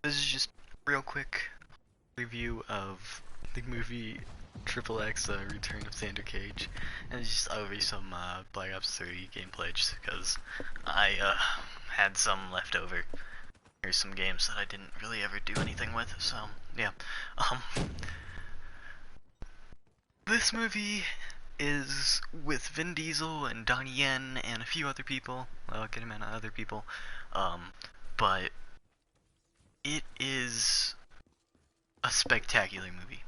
This is just real quick review of the movie XXX Return of Xander Cage, and it's just over some Black Ops 3 gameplay just because I had some left over. There's some games that I didn't really ever do anything with, so yeah. Um, this movie is with Vin Diesel and Donnie Yen and a few other people, good amount of other people, but it is a spectacular movie.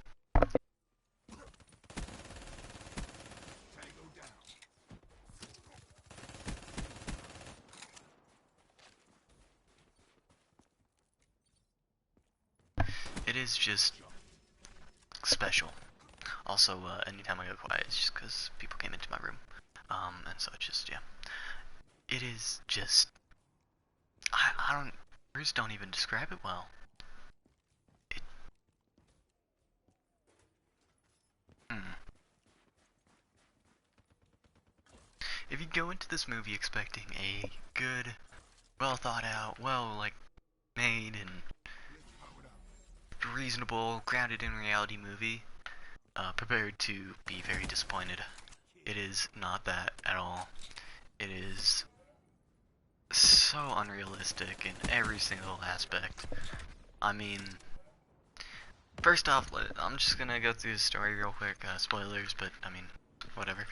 It is just special. Also, anytime I go quiet, it's just because people came into my room. And so it's just, yeah. It is just, I don't, words don't even describe it well. It, hmm. If you go into this movie expecting a good, well thought out, made and reasonable, grounded in reality movie, prepared to be very disappointed. It is not that at all. It is so unrealistic in every single aspect. I mean, first off, I'm just gonna go through the story real quick. Spoilers, but I mean, whatever.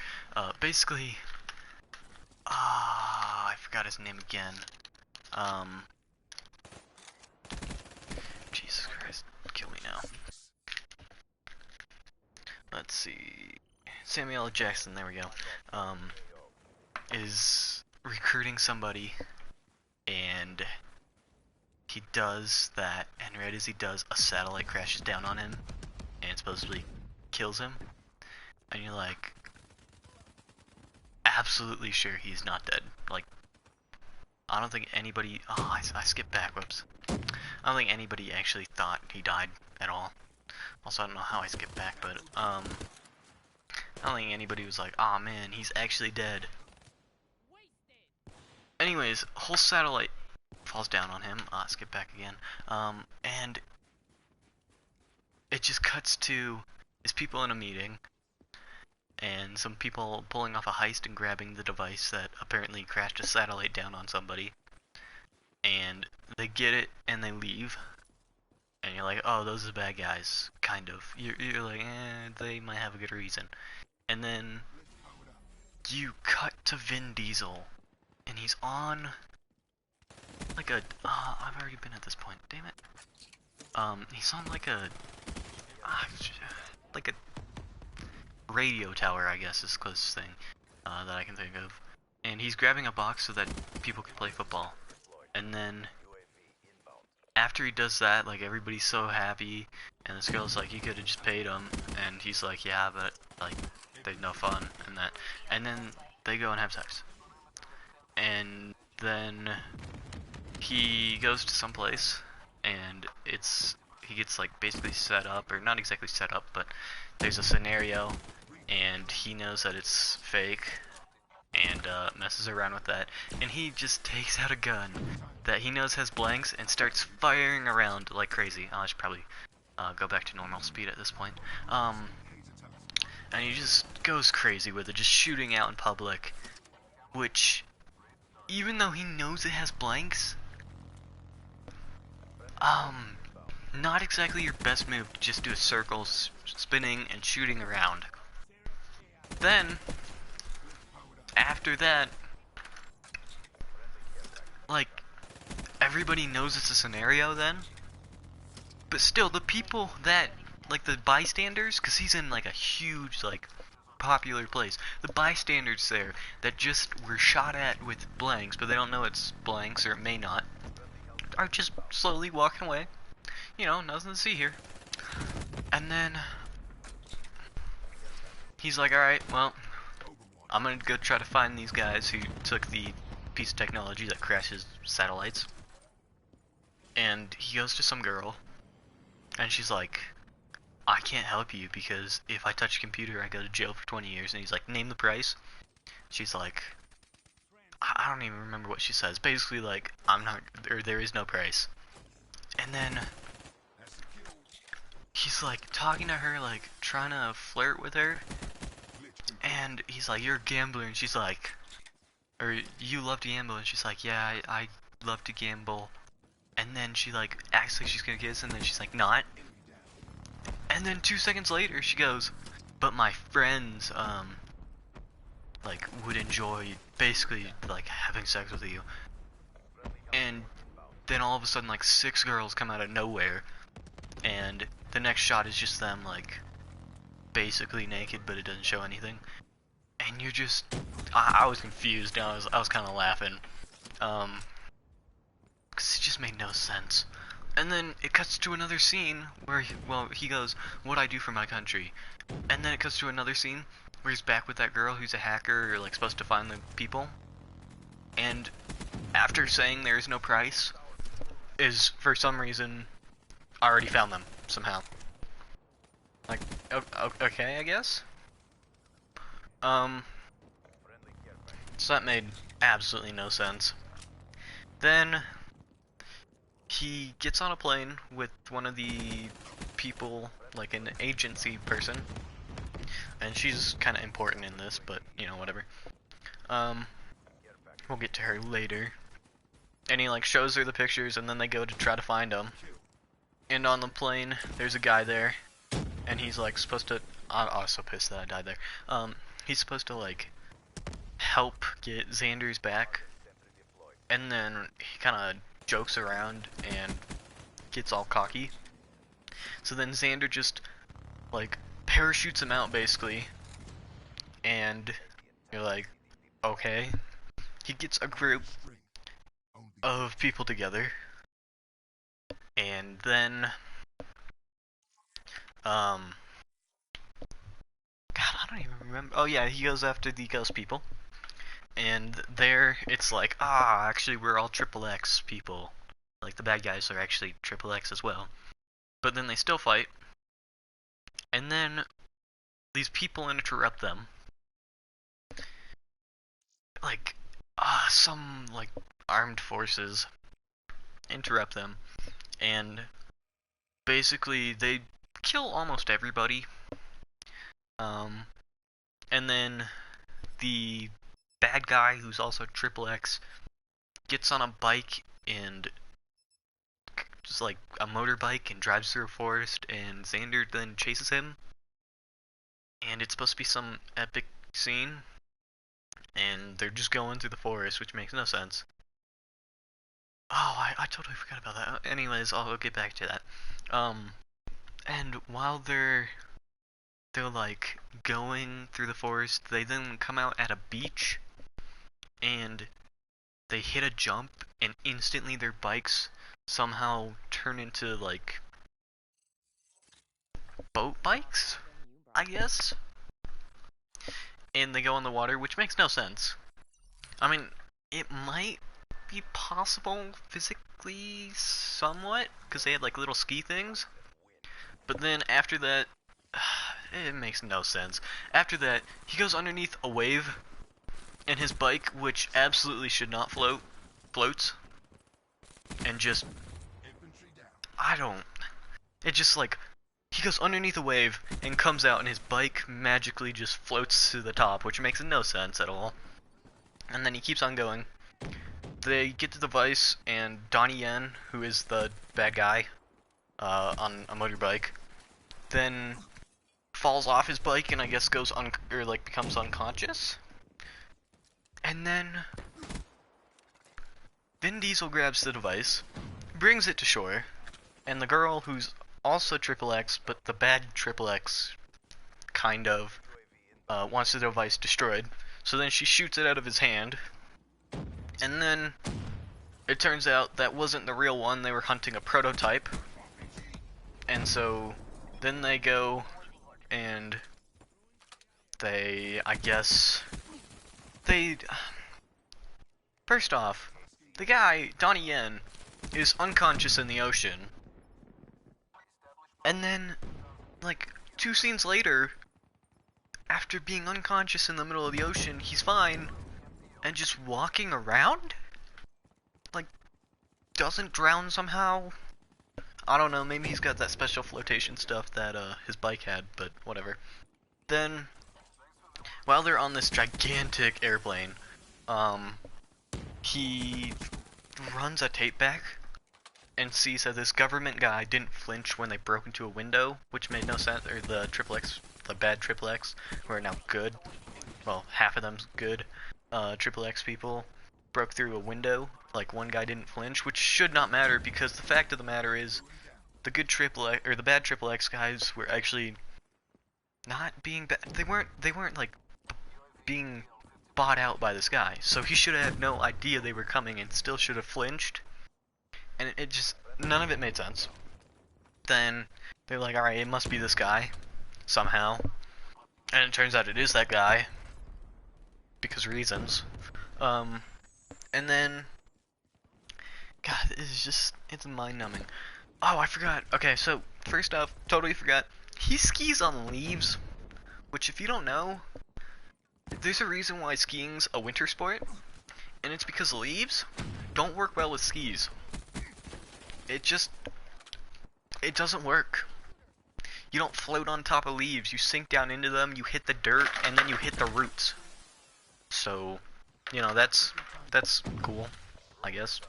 Basically, I forgot his name again. Jesus Christ, kill me now. Let's see. Samuel L. Jackson, there we go. Is recruiting somebody, and he does that, and right as he does, a satellite crashes down on him, and supposedly kills him. And you're like, absolutely sure he's not dead. Like, I don't think anybody. Oh, I skipped back. Whoops. I don't think anybody actually thought he died at all. Also, I don't know how I skipped back, but I don't think anybody was like, "Aw, man, he's actually dead." Anyways, whole satellite falls down on him. Skip back again. And it just cuts to his people in a meeting, and some people pulling off a heist and grabbing the device that apparently crashed a satellite down on somebody. And they get it and they leave. And you're like, oh, those are the bad guys, kind of. You're like, they might have a good reason. And then you cut to Vin Diesel, and he's on like a. I've already been at this point. Damn it. He's on like a radio tower, I guess is the closest thing that I can think of. And he's grabbing a box so that people can play football. And then after he does that, like, everybody's so happy, and this girl's like, you could have just paid him, and he's like, yeah, but like, there's no fun in that. And then they go and have sex. And then he goes to some place, and he gets like basically set up, or not exactly set up, but there's a scenario, and he knows that it's fake, and messes around with that, and he just takes out a gun that he knows has blanks and starts firing around like crazy. I should probably go back to normal speed at this point. And he just goes crazy with it, just shooting out in public, which, even though he knows it has blanks, not exactly your best move to just do a circle spinning and shooting around. Then, after that, like, everybody knows it's a scenario then, but still, the people that, like, the bystanders, because he's in like a huge, like, popular place, the bystanders there that just were shot at with blanks, but they don't know it's blanks, or it may not, are just slowly walking away. You know, nothing to see here. And then he's like, alright, well, I'm gonna go try to find these guys who took the piece of technology that crashes satellites. And he goes to some girl, and she's like, I can't help you because if I touch a computer, I go to jail for 20 years. And he's like, name the price. She's like, I don't even remember what she says. Basically, like, I'm not, or there is no price. And then he's like talking to her, like trying to flirt with her, and he's like, "You're a gambler," and she's like, or "You love to gamble," and she's like, "Yeah, I love to gamble." And then she like acts like she's gonna kiss, and then she's like, "Not." And then 2 seconds later, she goes, "But my friends, like would enjoy basically like having sex with you." And then all of a sudden, like 6 girls come out of nowhere, and the next shot is just them like basically naked, but it doesn't show anything. And you're just, I was confused. And I was kind of laughing, because it just made no sense. And then it cuts to another scene where he goes, "What I do for my country," and then it cuts to another scene where he's back with that girl who's a hacker, or like supposed to find the people. And after saying there is no price, is for some reason already found them somehow. Like, okay, I guess. So that made absolutely no sense. Then he gets on a plane with one of the people, like an agency person, and she's kind of important in this, but you know, whatever. We'll get to her later. And he like shows her the pictures, and then they go to try to find them. And on the plane, there's a guy there, and he's like supposed to. I was so pissed that I died there. He's supposed to like help get Xander's back, and then he kind of jokes around and gets all cocky. So then Xander just like parachutes him out basically, and you're like, okay. He gets a group of people together, and then God, I don't even remember. Oh yeah, he goes after the ghost people, and there it's like, actually we're all XXX people. Like the bad guys are actually XXX as well. But then they still fight, and then these people interrupt them. Like, some like armed forces interrupt them, and basically they kill almost everybody. And then the bad guy, who's also XXX, gets on a bike and just like a motorbike and drives through a forest, and Xander then chases him. And it's supposed to be some epic scene, and they're just going through the forest, which makes no sense. Oh, I totally forgot about that. Anyways, I'll get back to that. And while they're like going through the forest, they then come out at a beach, and they hit a jump, and instantly their bikes somehow turn into like boat bikes, I guess. And they go in the water, which makes no sense. I mean, it might be possible physically somewhat, because they had like little ski things. But then after that, it makes no sense. After that, he goes underneath a wave, and his bike, which absolutely should not float, floats. And just, it just like, he goes underneath a wave and comes out, and his bike magically just floats to the top, which makes no sense at all. And then he keeps on going. They get to the Vice, and Donnie Yen, who is the bad guy, on a motorbike, then falls off his bike and I guess goes or like becomes unconscious. And then Vin Diesel grabs the device, brings it to shore, and the girl, who's also XXX, but the bad XXX, kind of, wants the device destroyed. So then she shoots it out of his hand, and then it turns out that wasn't the real one. They were hunting a prototype, and so then they go and I guess, first off, the guy, Donnie Yen, is unconscious in the ocean. And then, like, 2 scenes later, after being unconscious in the middle of the ocean, he's fine, and just walking around? Like, doesn't drown somehow? I don't know, maybe he's got that special flotation stuff that his bike had, but whatever. Then, while they're on this gigantic airplane, he runs a tape back and sees that this government guy didn't flinch when they broke into a window, which made no sense, or the XXX, the bad XXX, who are now good, well, half of them's good, XXX people broke through a window, like one guy didn't flinch, which should not matter, because the fact of the matter is, the good XXX, or the bad XXX guys were actually not being bad, they weren't like, being bought out by this guy, so he should have had no idea they were coming and still should have flinched. And it just, none of it made sense. Then they're like, alright, it must be this guy, somehow. And it turns out it is that guy, because reasons. And then, God, it's just, it's mind-numbing. Oh, I forgot. Okay, so, first off, totally forgot. He skis on leaves, which if you don't know, there's a reason why skiing's a winter sport, and it's because leaves don't work well with skis. It doesn't work. You don't float on top of leaves, you sink down into them, you hit the dirt, and then you hit the roots. So, you know, that's cool, I guess.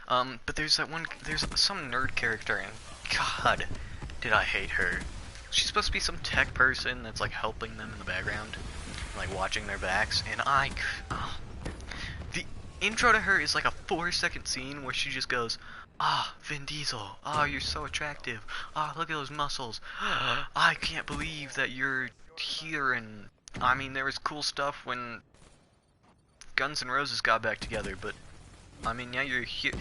But there's some nerd character, and God, did I hate her. She's supposed to be some tech person that's like helping them in the background, like watching their backs, and the intro to her is like a 4-second scene where she just goes, "Ah, Vin Diesel, ah, you're so attractive, ah, look at those muscles, I can't believe that you're here," and I mean, there was cool stuff when Guns N' Roses got back together, but I mean, yeah, you're here,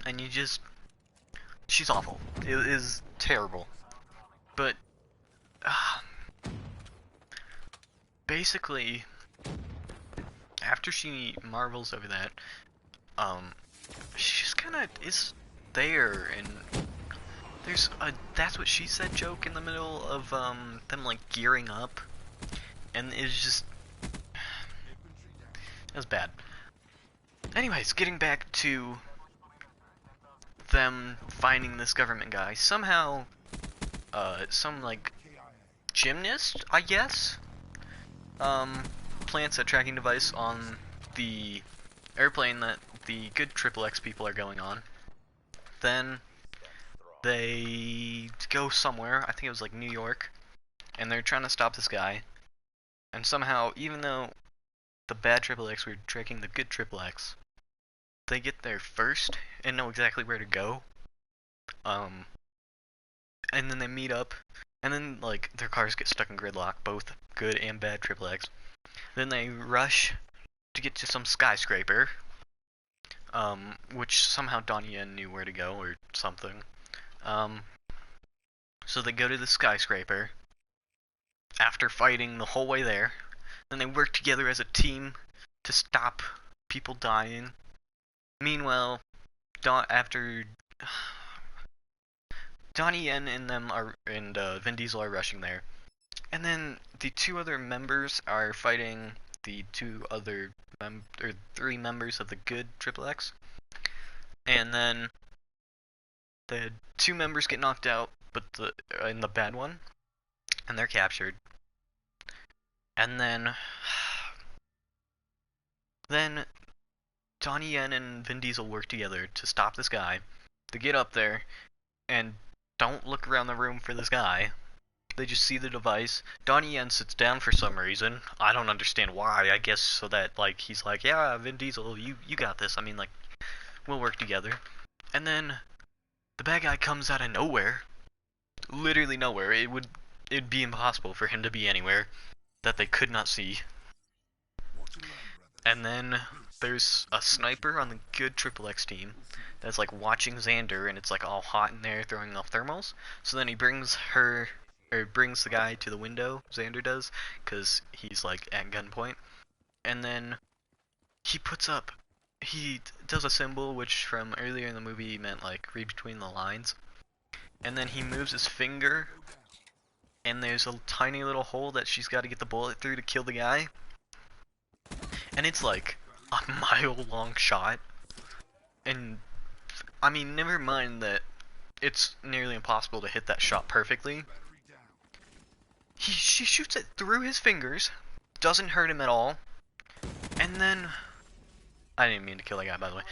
and you just, she's awful, it is terrible, but, basically, after she marvels over that, she just kind of is there, and there's a "that's what she said" joke in the middle of them like gearing up, and it's just, it was bad. Anyways, getting back to them finding this government guy, somehow some like gymnast, I guess, plants a tracking device on the airplane that the good XXX people are going on. Then they go somewhere, I think it was like New York, and they're trying to stop this guy. And somehow, even though the bad XXX were tracking the good XXX, they get there first and know exactly where to go. And then they meet up, and then like their cars get stuck in gridlock, both good and bad XXX. Then they rush to get to some skyscraper, which somehow Donnie Yen knew where to go or something. So they go to the skyscraper after fighting the whole way there. Then they work together as a team to stop people dying. Meanwhile, after Donnie Yen and them are, and Vin Diesel are rushing there, and then the two other members are fighting the three members of the good XXX, and then the two members get knocked out, but in the bad one, and they're captured, and then Donnie Yen and Vin Diesel work together to stop this guy. They get up there and don't look around the room for this guy. They just see the device. Donnie Yen sits down for some reason. I don't understand why. I guess so that like he's like, yeah, Vin Diesel, you got this. I mean, like, we'll work together. And then the bad guy comes out of nowhere. Literally nowhere. It'd be impossible for him to be anywhere that they could not see. And then there's a sniper on the good XXX team that's like watching Xander, and it's like all hot in there throwing off thermals. So then he brings the guy to the window, Xander does, because he's like at gunpoint. And then he does a symbol which from earlier in the movie meant like read between the lines. And then he moves his finger, and there's a tiny little hole that she's got to get the bullet through to kill the guy. And it's like a mile long shot, and I mean, never mind that it's nearly impossible to hit that shot perfectly. She shoots it through his fingers, doesn't hurt him at all, and then I didn't mean to kill that guy, by the way.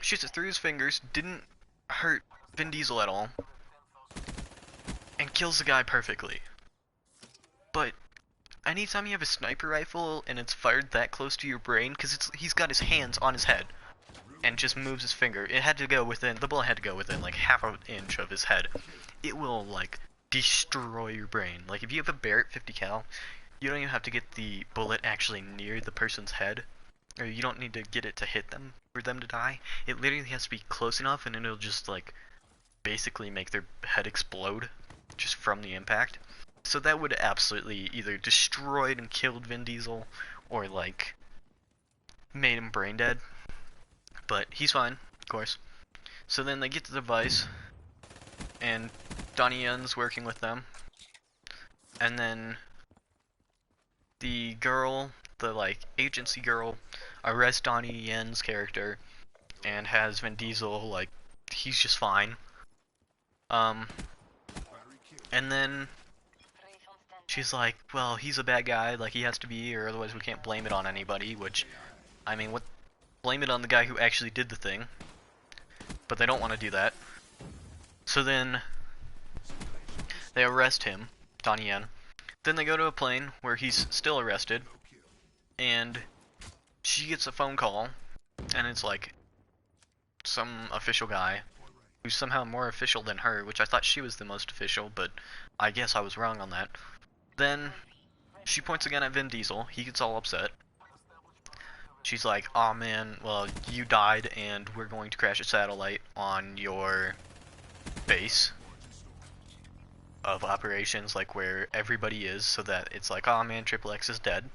Shoots it through his fingers, didn't hurt Vin Diesel at all, and kills the guy perfectly. But anytime you have a sniper rifle and it's fired that close to your brain, because he's got his hands on his head and just moves his finger, it had to go within, the bullet had to go within like half an inch of his head. It will like destroy your brain. Like if you have a Barrett 50 cal, you don't even have to get the bullet actually near the person's head, or you don't need to get it to hit them for them to die. It literally has to be close enough, and it'll just like basically make their head explode just from the impact. So that would absolutely either destroyed and killed Vin Diesel, or like made him brain dead. But he's fine, of course. So then they get to the device, and Donnie Yen's working with them, and then the girl, the like agency girl, arrests Donnie Yen's character and has Vin Diesel like he's just fine. And then she's like, well, he's a bad guy, like he has to be, or otherwise we can't blame it on anybody, which, I mean, what, blame it on the guy who actually did the thing. But they don't want to do that. So then they arrest him, Donnie Yen. Then they go to a plane where he's still arrested, and she gets a phone call, and it's like some official guy who's somehow more official than her, which I thought she was the most official, but I guess I was wrong on that. Then she points again at Vin Diesel. He gets all upset. She's like, "Aw, man, well, you died and we're going to crash a satellite on your base of operations, like where everybody is, so that it's like, aw, man, XXX is dead."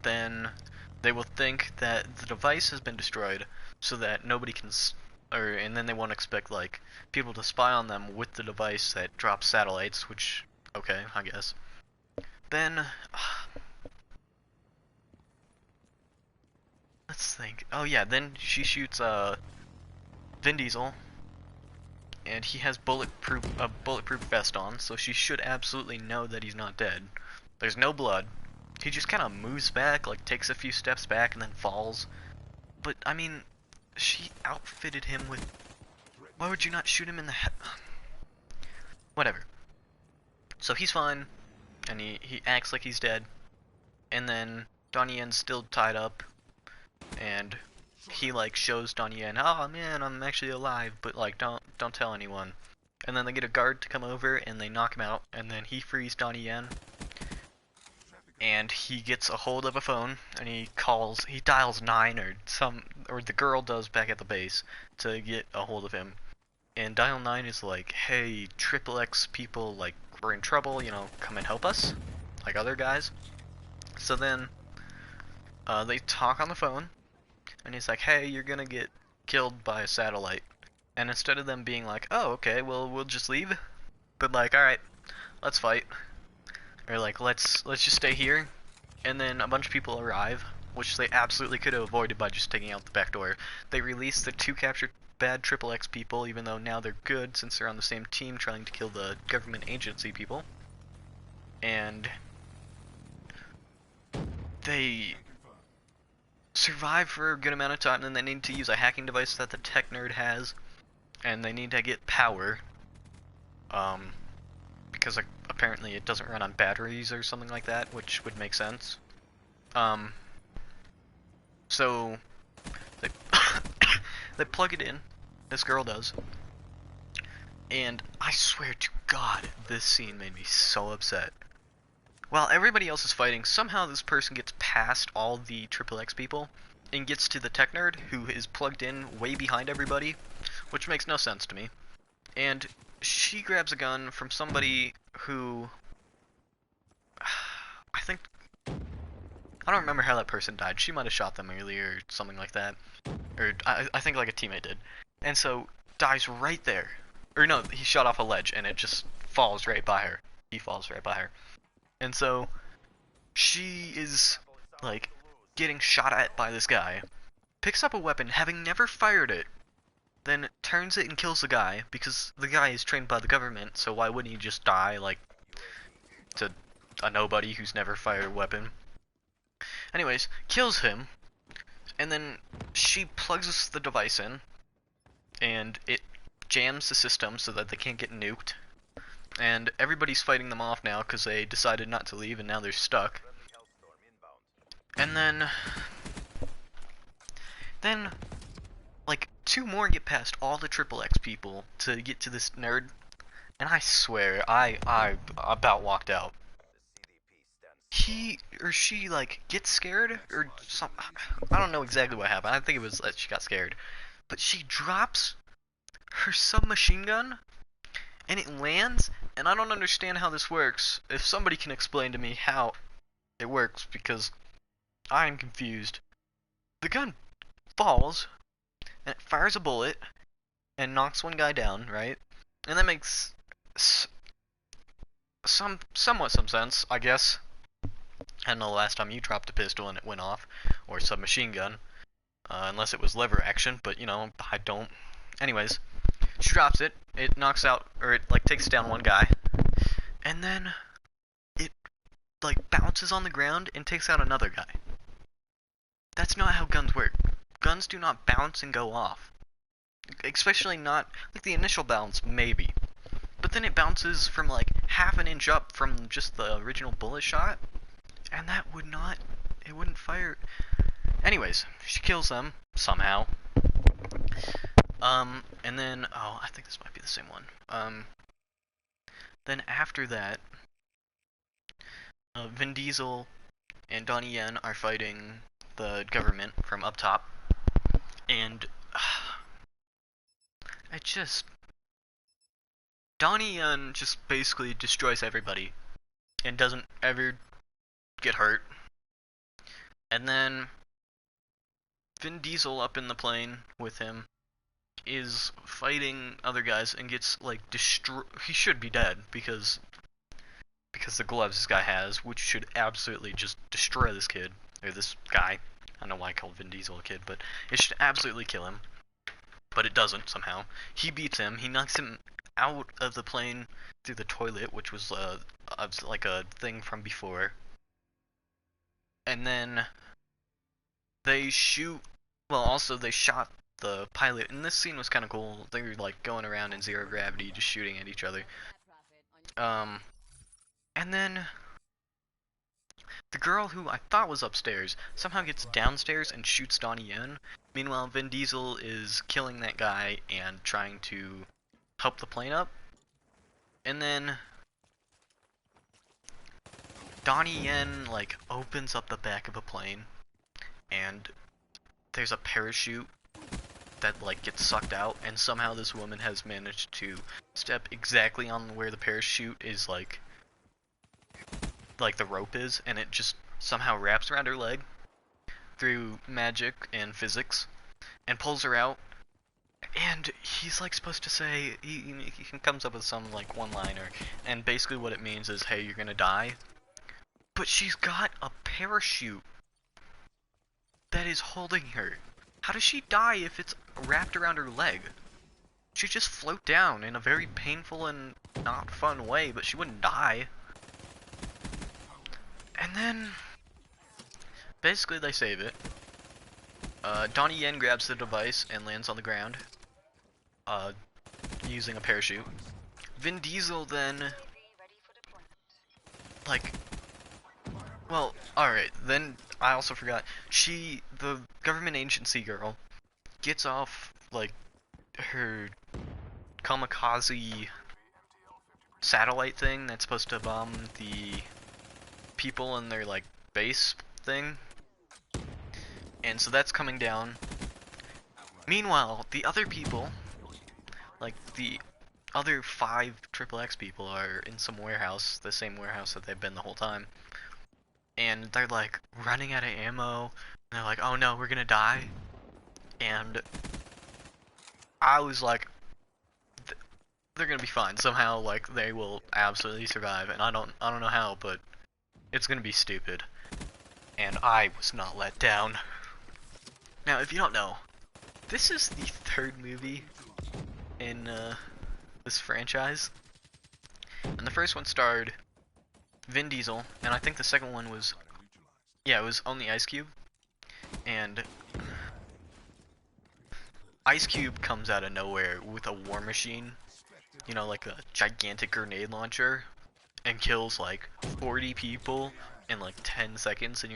Then they will think that the device has been destroyed, so that nobody can, and then they won't expect like people to spy on them with the device that drops satellites, which, okay, I guess. Then let's think. Oh yeah, then she shoots Vin Diesel, and he has a bulletproof vest on, so she should absolutely know that he's not dead. There's no blood. He just kind of moves back, like takes a few steps back and then falls. But I mean, she outfitted him with, why would you not shoot him in the head? Whatever. So he's fine, and he acts like he's dead, and then Donnie Yen's still tied up, and he like shows Donnie Yen, "Oh man, I'm actually alive, but like don't tell anyone." And then they get a guard to come over and they knock him out, and then he frees Donnie Yen, and he gets a hold of a phone and he dials 9 or the girl does back at the base to get a hold of him. And dial 9 is like, "Hey, XXX people, like we're in trouble, you know, come and help us," like other guys. So then they talk on the phone, and he's like, "Hey, you're gonna get killed by a satellite." And instead of them being like, "Oh, okay, well, we'll just leave," but like, "Alright, let's fight," or like, let's just stay here." And then a bunch of people arrive, which they absolutely could have avoided by just taking out the back door. They release the 2 captured bad XXX people, even though now they're good since they're on the same team trying to kill the government agency people. And they survive for a good amount of time, and then they need to use a hacking device that the tech nerd has, and they need to get power, because like, apparently it doesn't run on batteries or something like that, which would make sense. So they they plug it in, this girl does, and I swear to God, this scene made me so upset. While everybody else is fighting, somehow this person gets past all the XXX people and gets to the tech nerd, who is plugged in way behind everybody, which makes no sense to me. And she grabs a gun from somebody who, I don't remember how that person died. She might have shot them earlier or something like that. Or I think like a teammate did. And so dies right there. Or no, he shot off a ledge and it just falls right by her. He falls right by her. And so she is like getting shot at by this guy, picks up a weapon having never fired it, then turns it and kills the guy, because the guy is trained by the government, so why wouldn't he just die, like, to a nobody who's never fired a weapon? Anyways, kills him, and then she plugs the device in, and it jams the system so that they can't get nuked, and everybody's fighting them off now because they decided not to leave and now they're stuck. And then like 2 more get past all the XXX people to get to this nerd, and I swear I about walked out. He or she like gets scared or some, I don't know exactly what happened. I think it was that she got scared, but she drops her submachine gun and it lands, and I don't understand how this works. If somebody can explain to me how it works, because I'm confused. The gun falls and it fires a bullet and knocks one guy down, right? And that makes somewhat some sense, I guess. I don't know the last time you dropped a pistol and it went off, or submachine gun, unless it was lever action, but you know, I don't. Anyways, she drops it, it knocks out, or it like takes down one guy, and then it like bounces on the ground and takes out another guy. That's not how guns work. Guns do not bounce and go off. Especially not, like the initial bounce, maybe. But then it bounces from like half an inch up from just the original bullet shot, and that would not, it wouldn't fire. Anyways, she kills them, somehow. And then, oh, I think this might be the same one. Then after that, Vin Diesel and Donnie Yen are fighting the government from up top, and Donnie Yen just basically destroys everybody and doesn't ever get hurt. And then Vin Diesel up in the plane with him is fighting other guys and gets like he should be dead because the gloves this guy has, which should absolutely just destroy this kid, or this guy. I don't know why I called Vin Diesel a kid, but it should absolutely kill him. But it doesn't somehow. He beats him, he knocks him out of the plane through the toilet, which was like a thing from before. And then they shoot, well, also they shot the pilot, and this scene was kind of cool. They were like going around in zero gravity, just shooting at each other. And then the girl who I thought was upstairs somehow gets downstairs and shoots Donnie Yen. Meanwhile, Vin Diesel is killing that guy and trying to help the plane up. And then Donnie Yen like opens up the back of a plane, and there's a parachute that like gets sucked out, and somehow this woman has managed to step exactly on where the parachute is like the rope is, and it just somehow wraps around her leg through magic and physics and pulls her out. And he's like supposed to say, he comes up with some like one-liner, and basically what it means is, hey, you're gonna die. But she's got a parachute that is holding her. How does she die if it's wrapped around her leg? She'd just float down in a very painful and not fun way, but she wouldn't die. And then basically they save it. Donnie Yen grabs the device and lands on the ground, using a parachute. Vin Diesel then, like, well, alright, then I also forgot, the government agency girl, gets off, like, her kamikaze satellite thing that's supposed to bomb the people in their, like, base thing. And so that's coming down. Meanwhile, the other people, like, the other 5 XXX people are in some warehouse, the same warehouse that they've been the whole time. And they're, like, running out of ammo. And they're like, oh no, we're gonna die. And I was like, they're gonna be fine. Somehow, like, they will absolutely survive. And I don't know how, but it's gonna be stupid. And I was not let down. Now, if you don't know, this is the third movie in this franchise, and the first one starred Vin Diesel, and I think the second one was, yeah, it was only Ice Cube, and Ice Cube comes out of nowhere with a war machine, you know, like a gigantic grenade launcher, and kills like 40 people in like 10 seconds, and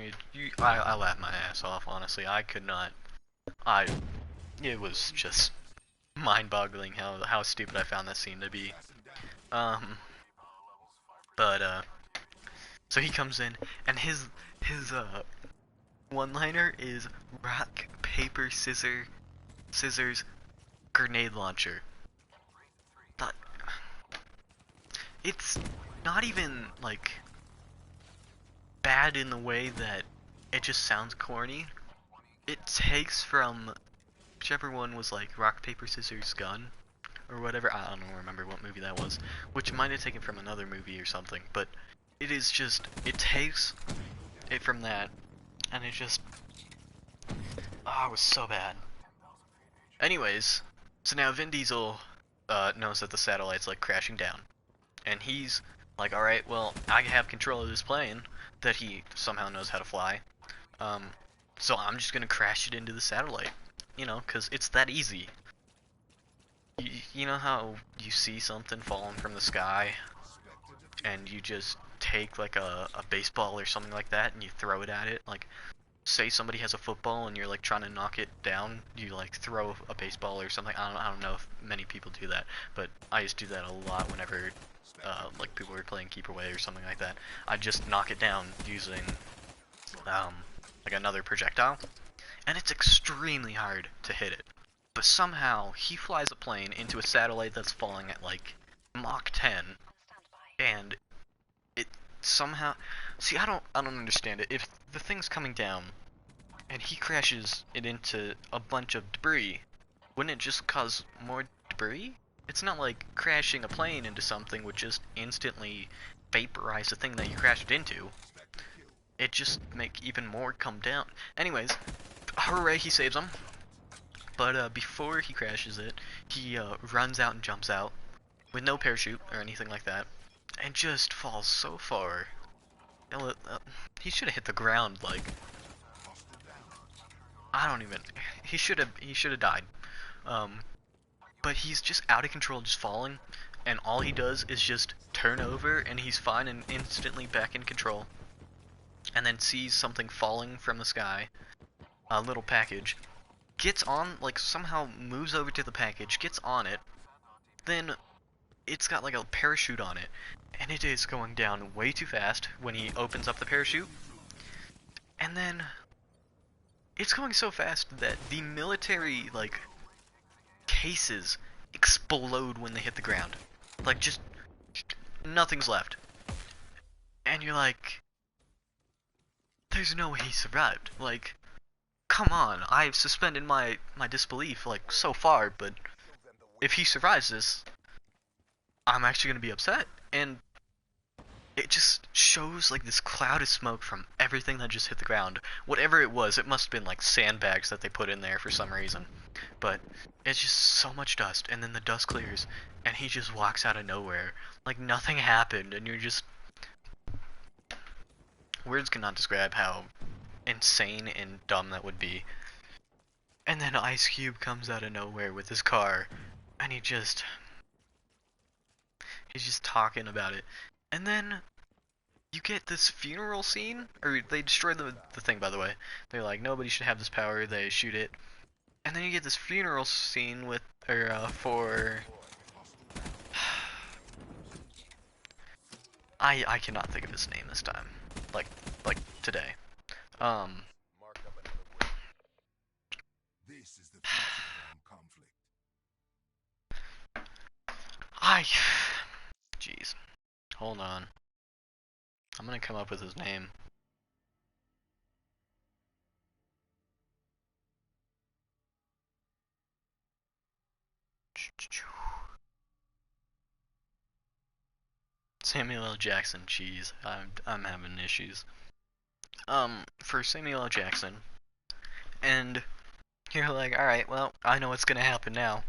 I laughed my ass off, honestly. I could not, it was just mind-boggling how stupid I found that scene to be. Um, but so he comes in, and his one-liner is rock paper scissors grenade launcher. But it's not even like bad in the way that it just sounds corny. It takes from whichever one was like rock paper scissors gun or whatever. I don't remember what movie that was, which might have taken from another movie or something, but it is just, it takes it from that, and it just, it was so bad. Anyways, so now Vin Diesel knows that the satellite's like crashing down, and he's like, alright, well, I have control of this plane that he somehow knows how to fly, so I'm just gonna crash it into the satellite, you know, because it's that easy. You know how you see something falling from the sky, and you just take like a baseball or something like that, and you throw it at it, like, say somebody has a football and you're like trying to knock it down, you like throw a baseball or something. I don't know if many people do that, but I used to do that a lot whenever like people were playing keep away or something like that. I'd just knock it down using like another projectile, and it's extremely hard to hit it. But somehow he flies a plane into a satellite that's falling at like Mach 10, and it somehow, see, I don't understand it. If the thing's coming down and he crashes it into a bunch of debris, wouldn't it just cause more debris? It's not like crashing a plane into something would just instantly vaporize the thing that you crashed into. It just make even more come down. Anyways, hooray, he saves him. But before he crashes it, he runs out and jumps out with no parachute or anything like that, and just falls so far. He should have hit the ground, like, I don't even, he should have died. But he's just out of control, just falling, and all he does is just turn over, and he's fine and instantly back in control. And then sees something falling from the sky, a little package, gets on, like, somehow moves over to the package, gets on it, then it's got like a parachute on it, and it is going down way too fast when he opens up the parachute, and then it's going so fast that the military like cases explode when they hit the ground, like just nothing's left, and you're like, there's no way he survived. Like, come on, I've suspended my disbelief like so far, but if he survives this, I'm actually gonna be upset. And it just shows like this cloud of smoke from everything that just hit the ground. Whatever it was, it must have been like sandbags that they put in there for some reason. But it's just so much dust, and then the dust clears, and he just walks out of nowhere. Like nothing happened, and you're just... Words cannot describe how insane and dumb that would be. And then Ice Cube comes out of nowhere with his car, and he's just talking about it. And then you get this funeral scene, or they destroy the thing, by the way. They're like, nobody should have this power, they shoot it. And then you get this funeral scene with, for... I cannot think of his name this time. Like today. Jeez. Hold on. I'm gonna come up with his name. Samuel L. Jackson, jeez. I'm having issues. For Samuel L. Jackson, and You're like, alright, well, I know what's gonna happen now.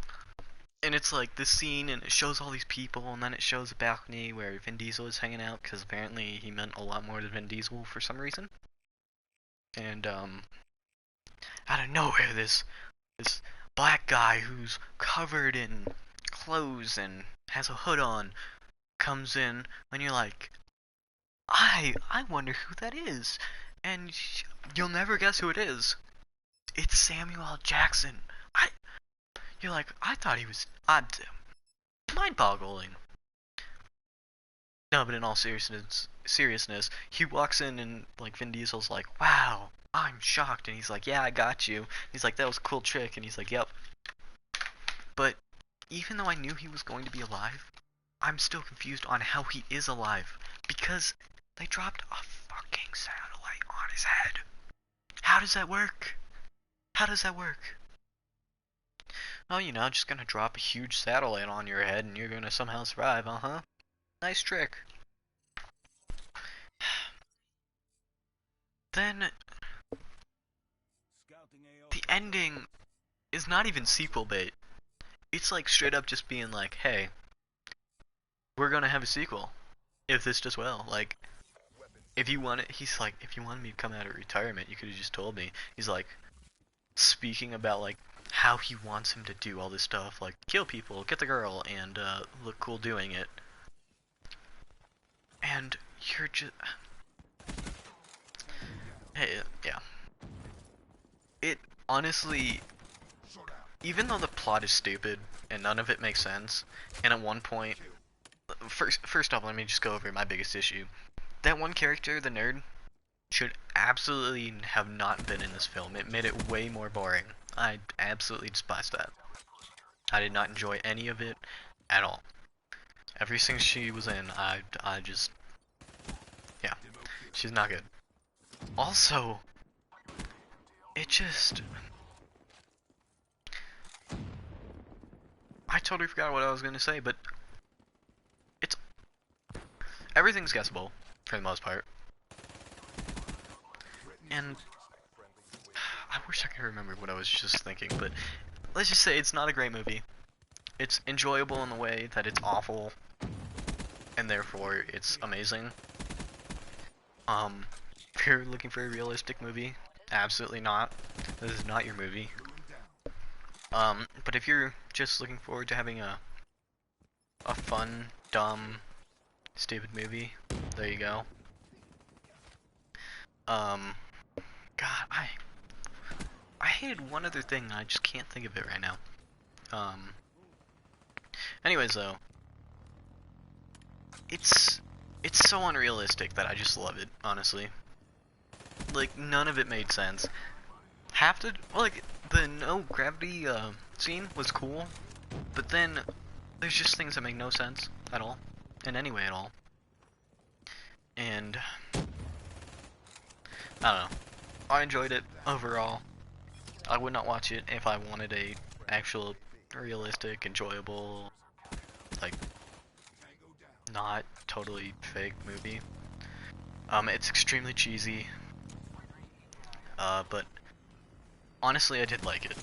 And it's like this scene, and it shows all these people, and then it shows a balcony where Vin Diesel is hanging out, because apparently he meant a lot more to Vin Diesel for some reason. And, out of nowhere, this black guy who's covered in clothes and has a hood on comes in, and you're like, I wonder who that is. And you'll never guess who it is. It's Samuel L. Jackson. You're like, I thought he was, mind-boggling. No, but in all seriousness, he walks in and like Vin Diesel's like, wow, I'm shocked, and he's like, yeah, I got you. He's like, that was a cool trick, and he's like, yep. But even though I knew he was going to be alive, I'm still confused on how he is alive, because they dropped a fucking satellite on his head. How does that work? How does that work? Well, you know, just gonna drop a huge satellite on your head and you're gonna somehow survive, uh-huh. Nice trick. Then, the ending is not even sequel bait. It's like straight up just being like, hey, we're gonna have a sequel if this does well. Like, if you want it, he's like, if you wanted me to come out of retirement, you could have just told me. He's like, speaking about like how he wants him to do all this stuff, like kill people, get the girl, and look cool doing it. And you're just, hey, yeah. It honestly, even though the plot is stupid and none of it makes sense, and at one point, first off, let me just go over my biggest issue. That one character, the nerd, should absolutely have not been in this film. It made it way more boring. I absolutely despise that. I did not enjoy any of it at all. Everything she was in, I just, yeah, she's not good. Also, it just, I totally forgot what I was gonna say, but it's, everything's guessable for the most part. And I wish I could remember what I was just thinking, but let's just say it's not a great movie. It's enjoyable in the way that it's awful, and therefore it's amazing. If you're looking for a realistic movie, absolutely not. This is not your movie. But if you're just looking forward to having a fun, dumb, stupid movie, there you go. God, I hated one other thing, I just can't think of it right now. Anyways though, it's so unrealistic that I just love it, honestly. Like, none of it made sense. Like, the no gravity, scene was cool, but then there's just things that make no sense at all, in any way at all. And, I don't know. I enjoyed it overall. I would not watch it if I wanted a actual realistic, enjoyable, like, not totally fake movie. It's extremely cheesy, but honestly I did like it.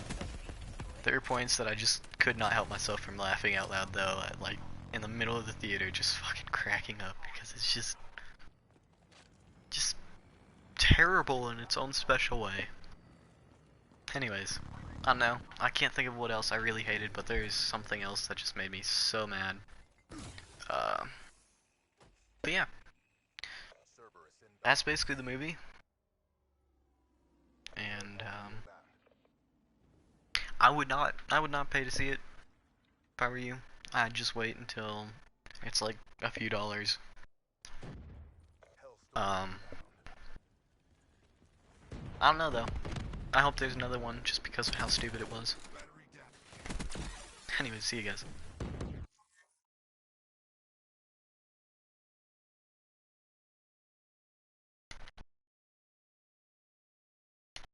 There were points that I just could not help myself from laughing out loud though, like in the middle of the theater just fucking cracking up, because it's just terrible in its own special way. Anyways, I don't know, I can't think of what else I really hated, but there is something else that just made me so mad. But yeah, that's basically the movie. And I would not pay to see it if I were you. I'd just wait until it's like a few dollars. I don't know though. I hope there's another one just because of how stupid it was. Anyways, see you guys.